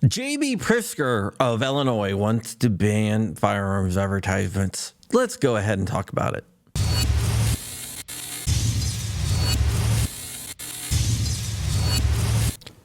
J.B. Pritzker of Illinois wants to ban firearms advertisements. Let's go ahead and talk about it.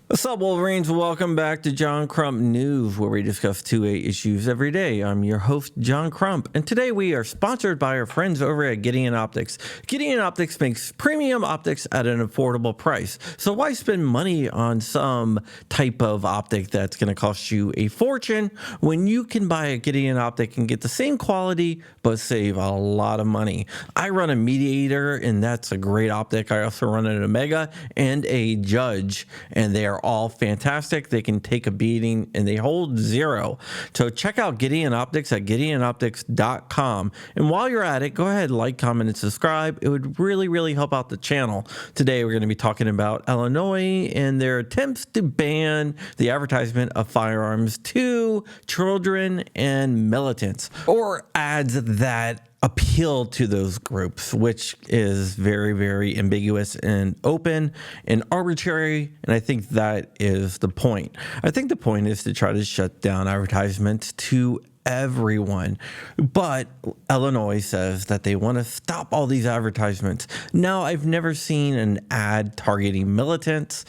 What's up, Wolverines? Welcome back to John Crump News, where we discuss 2A issues every day. I'm your host, John Crump, and today we are sponsored by our friends over at Gideon Optics. Gideon Optics makes premium optics at an affordable price. So why spend money on some type of optic that's going to cost you a fortune when you can buy a Gideon Optic and get the same quality but save a lot of money? I run a Mediator, and that's a great optic. I also run an Omega and a Judge, and they are all fantastic. They can take a beating and they hold zero. So check out Gideon Optics at GideonOptics.com. And while you're at it, go ahead, like, comment, and subscribe. It would really help out the channel. Today, we're going to be talking about Illinois and their attempts to ban the advertisement of firearms to children and militants, or ads that appeal to those groups, which is very ambiguous and open and arbitrary. And I think that is the point. I think the point is to try to shut down advertisements to everyone. But Illinois says that they want to stop all these advertisements. Now, I've never seen an ad targeting militants,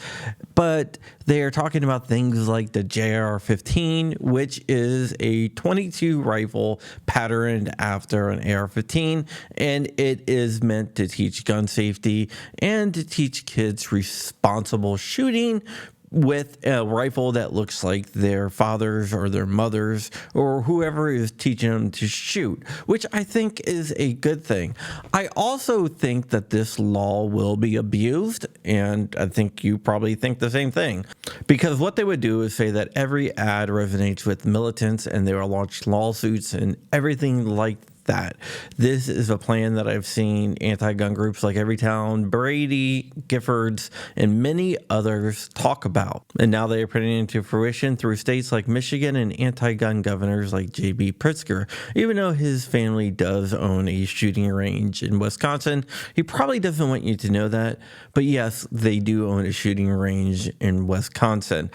but they are talking about things like the JR-15, which is a .22 rifle patterned after an AR-15, and it is meant to teach gun safety and to teach kids responsible shooting with a rifle that looks like their fathers or their mothers or whoever is teaching them to shoot, which I think is a good thing. I also think that this law will be abused, and I think you probably think the same thing, because what they would do is say that every ad resonates with militants and they will launch lawsuits and everything like that. This is a plan that I've seen anti-gun groups like Everytown, Brady, Giffords, and many others talk about. And now they are putting it into fruition through states like Michigan and anti-gun governors like J.B. Pritzker. Even though his family does own a shooting range in Wisconsin, he probably doesn't want you to know that. But yes, they do own a shooting range in Wisconsin.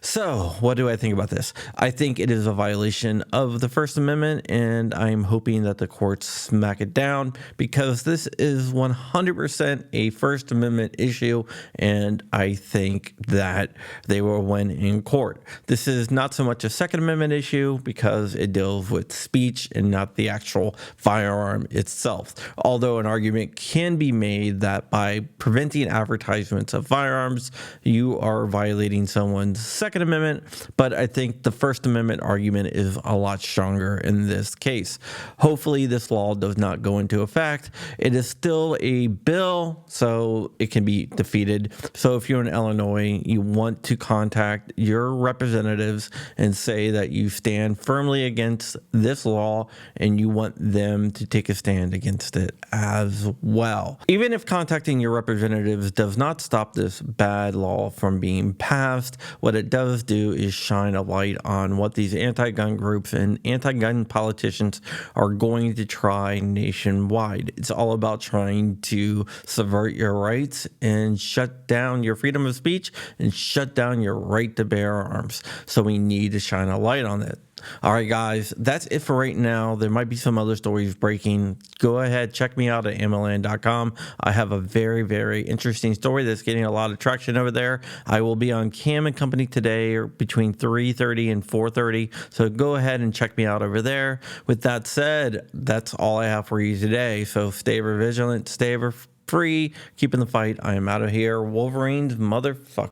So what do I think about this? I think it is a violation of the First Amendment, and I'm hoping that the courts smack it down, because this is 100% a First Amendment issue, and I think that they will win in court. This is not so much a Second Amendment issue because it deals with speech and not the actual firearm itself. Although an argument can be made that by preventing advertisements of firearms, you are violating someone's Second Amendment, but I think the First Amendment argument is a lot stronger in this case. Hopefully this law does not go into effect. It is still a bill, so it can be defeated. So if you're in Illinois, you want to contact your representatives and say that you stand firmly against this law and you want them to take a stand against it as well. Even if contacting your representatives does not stop this bad law from being passed, what it does do is shine a light on what these anti-gun groups and anti-gun politicians are going to try nationwide. It's all about trying to subvert your rights and shut down your freedom of speech and shut down your right to bear arms. So we need to shine a light on it. All right, guys, that's it for right now. There might be some other stories breaking. Go ahead, check me out at MLN.com. I have a very interesting story that's getting a lot of traction over there. I will be on Cam and Company today, or between 3:30 and 4:30. So go ahead and check me out over there. With that said, that's all I have for you today. So stay ever vigilant, stay ever free, keeping the fight. I am out of here. Wolverines, motherfucker.